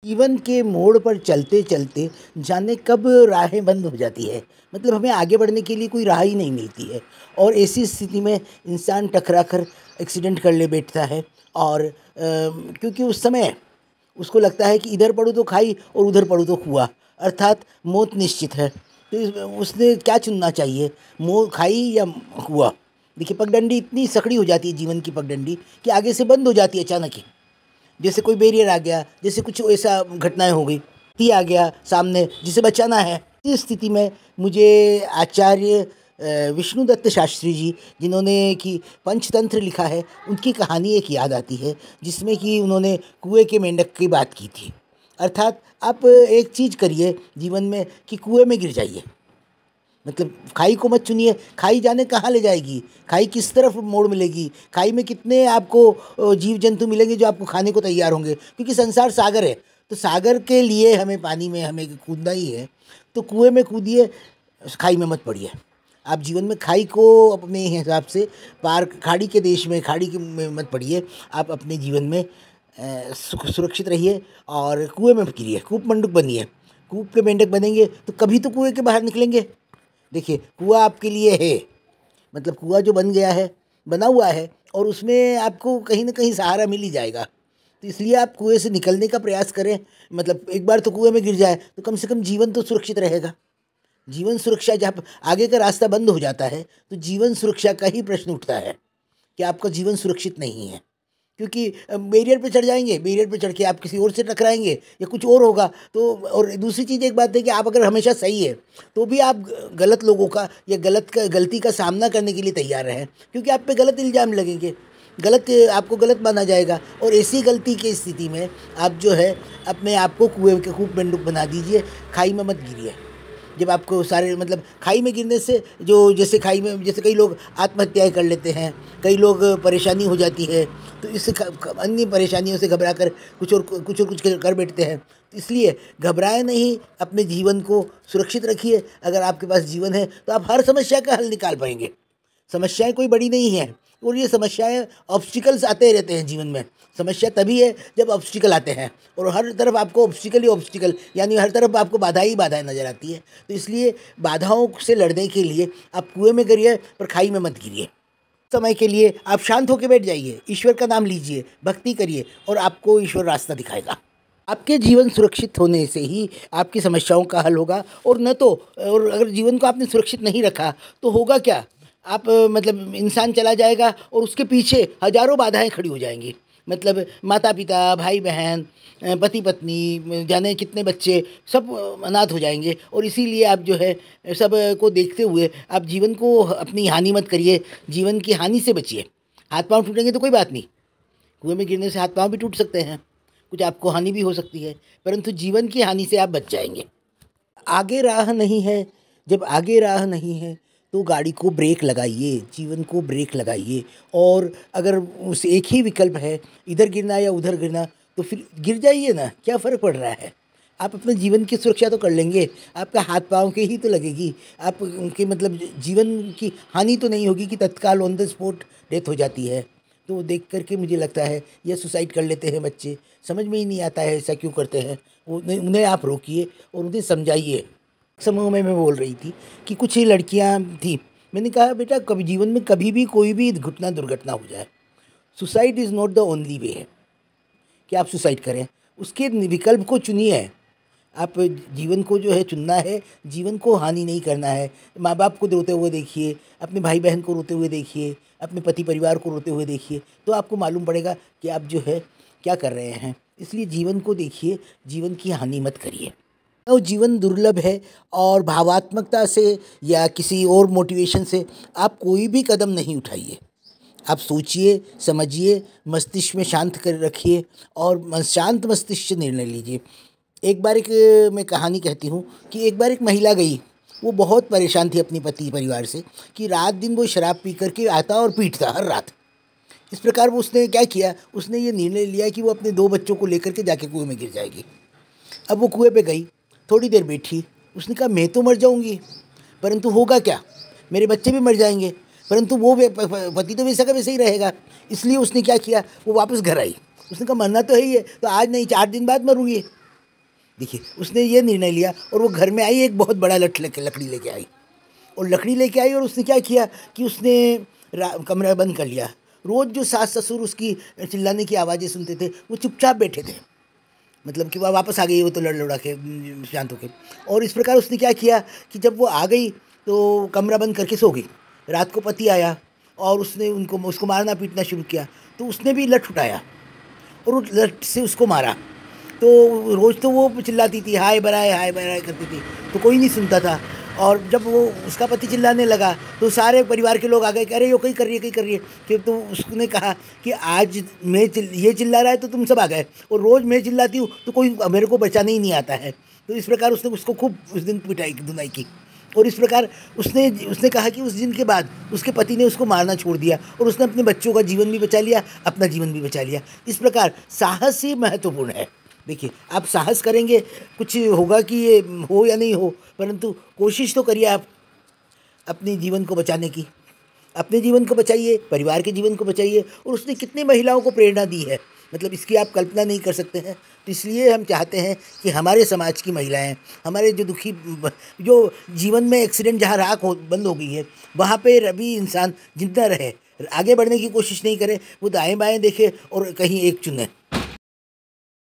जीवन के मोड़ पर चलते चलते जाने कब राहें बंद हो जाती है। मतलब हमें आगे बढ़ने के लिए कोई राह ही नहीं मिलती है और ऐसी स्थिति में इंसान टकरा कर एक्सीडेंट कर ले बैठता है। और क्योंकि उस समय उसको लगता है कि इधर पढ़ूँ तो खाई और उधर पढ़ूँ तो कुआँ, अर्थात मौत निश्चित है। तो उसने क्या चुनना चाहिए, खाई या कुआँ? देखिए, पगडंडी इतनी सकड़ी हो जाती है जीवन की पगडंडी कि आगे से बंद हो जाती है अचानक ही। जैसे कोई बैरियर आ गया, जैसे कुछ ऐसा घटनाएं हो गई, हाथी आ गया सामने जिसे बचाना है। इस स्थिति में मुझे आचार्य विष्णुदत्त शास्त्री जी, जिन्होंने कि पंचतंत्र लिखा है, उनकी कहानी एक याद आती है, जिसमें कि उन्होंने कुएं के मेंढक की बात की थी। अर्थात आप एक चीज़ करिए जीवन में कि कुएं में गिर जाइए। मतलब खाई को मत चुनिए, खाई जाने कहाँ ले जाएगी, खाई किस तरफ मोड़ मिलेगी, खाई में कितने आपको जीव जंतु मिलेंगे जो आपको खाने को तैयार होंगे, क्योंकि संसार सागर है। तो सागर के लिए हमें पानी में हमें कूदना ही है। तो कुएं में कूदिए, खाई में मत पड़िए। आप जीवन में खाई को अपने हिसाब से पार, खाड़ी के देश में खाड़ी के में मत पड़िए। आप अपने जीवन में सुरक्षित रहिए और कुएं में मत गिरिए, कूप मंडूक बनिए। कूप के मेंढक बनेंगे तो कभी तो कुएं के बाहर निकलेंगे। देखिए, कुआँ आपके लिए है, मतलब कुआँ जो बन गया है, बना हुआ है, और उसमें आपको कहीं ना कहीं सहारा मिल ही जाएगा। तो इसलिए आप कुएं से निकलने का प्रयास करें। मतलब एक बार तो कुएं में गिर जाए तो कम से कम जीवन तो सुरक्षित रहेगा। जीवन सुरक्षा, जब आगे का रास्ता बंद हो जाता है तो जीवन सुरक्षा का ही प्रश्न उठता है कि आपका जीवन सुरक्षित नहीं है। क्योंकि बैरियर पे चढ़ जाएंगे, बैरियर पे चढ़ के आप किसी और से टकराएंगे या कुछ और होगा। तो और दूसरी चीज़ एक बात है कि आप अगर हमेशा सही है तो भी आप गलत लोगों का या गलती का सामना करने के लिए तैयार रहें, क्योंकि आप पे गलत इल्ज़ाम लगेंगे, गलत आपको गलत माना जाएगा। और ऐसी गलती की स्थिति में आप जो है अपने आप को कुएं के कूप मंडूक बना दीजिए, खाई में मत गिरिए। जब आपको सारे, मतलब खाई में गिरने से जो, जैसे खाई में, जैसे कई लोग आत्महत्याएं कर लेते हैं, कई लोग परेशानी हो जाती है, तो इससे अन्य परेशानियों से घबरा कर कुछ कर बैठते हैं। तो इसलिए घबराए नहीं, अपने जीवन को सुरक्षित रखिए। अगर आपके पास जीवन है तो आप हर समस्या का हल निकाल पाएंगे। समस्याएं कोई बड़ी नहीं है, और ये समस्याएं, ऑब्स्टिकल्स आते रहते हैं जीवन में। समस्या तभी है जब ऑब्स्टिकल आते हैं, और हर तरफ आपको ऑब्स्टिकल ही ऑब्स्टिकल, यानी हर तरफ आपको बाधा ही बाधाएं नजर आती है। तो इसलिए बाधाओं से लड़ने के लिए आप कुएं में गिरिए पर खाई में मत गिरिए। समय के लिए आप शांत होकर बैठ जाइए, ईश्वर का नाम लीजिए, भक्ति करिए, और आपको ईश्वर रास्ता दिखाएगा। आपके जीवन सुरक्षित होने से ही आपकी समस्याओं का हल होगा, और न तो, और अगर जीवन को आपने सुरक्षित नहीं रखा तो होगा क्या, आप मतलब इंसान चला जाएगा और उसके पीछे हजारों बाधाएं खड़ी हो जाएंगी। मतलब माता पिता, भाई बहन, पति पत्नी, जाने कितने बच्चे, सब अनाथ हो जाएंगे। और इसीलिए आप जो है सब को देखते हुए आप जीवन को अपनी हानि मत करिए, जीवन की हानि से बचिए। हाथ पांव टूटेंगे तो कोई बात नहीं, कुएं में गिरने से हाथ पांव भी टूट सकते हैं, कुछ आपको हानि भी हो सकती है, परंतु जीवन की हानि से आप बच जाएंगे। आगे राह नहीं है, जब आगे राह नहीं है तो गाड़ी को ब्रेक लगाइए, जीवन को ब्रेक लगाइए। और अगर उस एक ही विकल्प है, इधर गिरना या उधर गिरना, तो फिर गिर जाइए ना, क्या फ़र्क पड़ रहा है। आप अपने जीवन की सुरक्षा तो कर लेंगे, आपका हाथ पाँव के ही तो लगेगी, आप उनके मतलब जीवन की हानि तो नहीं होगी कि तत्काल ऑन द स्पॉट डेथ हो जाती है। तो देख करके मुझे लगता है ये सुसाइड कर लेते हैं बच्चे, समझ में ही नहीं आता है ऐसा क्यों करते हैं। उन्हें आप रोकिए और उन्हें समझाइए। समूह में मैं बोल रही थी कि कुछ ही लड़कियां थी, मैंने कहा बेटा, कभी जीवन में कभी भी कोई भी दुर्घटना हो जाए, suicide is not the only way कि आप सुसाइड करें, उसके विकल्प को चुनिए। आप जीवन को जो है चुनना है, जीवन को हानि नहीं करना है। माँ बाप को रोते हुए देखिए, अपने भाई बहन को रोते हुए देखिए, अपने पति परिवार को रोते हुए देखिए, तो आपको मालूम पड़ेगा कि आप जो है क्या कर रहे हैं। इसलिए जीवन को देखिए, जीवन की हानि मत करिए। तो जीवन दुर्लभ है, और भावात्मकता से या किसी और मोटिवेशन से आप कोई भी कदम नहीं उठाइए। आप सोचिए, समझिए, मस्तिष्क में शांत कर रखिए, और शांत मस्तिष्क से निर्णय लीजिए। एक बार एक मैं कहानी कहती हूँ कि एक बार एक महिला गई, वो बहुत परेशान थी अपनी पति परिवार से कि रात दिन वो शराब पी करके आता और पीटता हर रात। इस प्रकार वो, उसने क्या किया, उसने ये निर्णय लिया कि वो अपने 2 बच्चों को लेकर के जाके कुएं में गिर जाएगी। अब वो कुएं पे गई, थोड़ी देर बैठी, उसने कहा मैं तो मर जाऊंगी, परंतु होगा क्या, मेरे बच्चे भी मर जाएंगे, परंतु वो पति तो वैसा का वैसे ही रहेगा। इसलिए उसने क्या किया, वो वापस घर आई। उसने कहा मरना तो है ही है, तो आज नहीं 4 दिन बाद मरूंगी। देखिए उसने ये निर्णय लिया और वो घर में आई, एक बहुत बड़ा लकड़ी लेके आई, और लकड़ी लेके आई और उसने क्या किया कि उसने कमरा बंद कर लिया। रोज़ जो सास ससुर उसकी चिल्लाने की आवाज़ें सुनते थे वो चुपचाप बैठे थे, मतलब कि वह वापस आ गई वो तो लड़ लड़ा के शांत होके। और इस प्रकार उसने क्या किया कि जब वो आ गई तो कमरा बंद करके सो गई। रात को पति आया और उसने उसको मारना पीटना शुरू किया, तो उसने भी लठ उठाया और वो लठ से उसको मारा। तो रोज़ तो वो चिल्लाती थी, हाय बराए करती थी, तो कोई नहीं सुनता था। और जब वो उसका पति चिल्लाने लगा तो सारे परिवार के लोग आ गए कि अरे यो कहीं कर रही है, कहीं कर रही है। फिर तो उसने कहा कि आज ये चिल्ला रहा है तो तुम सब आ गए, और रोज़ मैं चिल्लाती हूँ तो कोई मेरे को बचाने ही नहीं आता है। तो इस प्रकार उसने उसको खूब उस दिन पिटाई धुनाई की। और इस प्रकार उसने कहा कि उस दिन के बाद उसके पति ने उसको मारना छोड़ दिया और उसने अपने बच्चों का जीवन भी बचा लिया, अपना जीवन भी बचा लिया। इस प्रकार साहस ही महत्वपूर्ण है। देखिए आप साहस करेंगे, कुछ होगा कि ये हो या नहीं हो, परंतु कोशिश तो करिए आप अपने जीवन को बचाने की। अपने जीवन को बचाइए, परिवार के जीवन को बचाइए। और उसने कितनी महिलाओं को प्रेरणा दी है, मतलब इसकी आप कल्पना नहीं कर सकते हैं। तो इसलिए हम चाहते हैं कि हमारे समाज की महिलाएं, हमारे जो दुखी, जो जीवन में एक्सीडेंट जहाँ राख हो बंद हो गई है, वहाँ पे भी इंसान जिंदा रहे, आगे बढ़ने की कोशिश नहीं करे, वो दाएं बाएं देखे और कहीं एक चुने।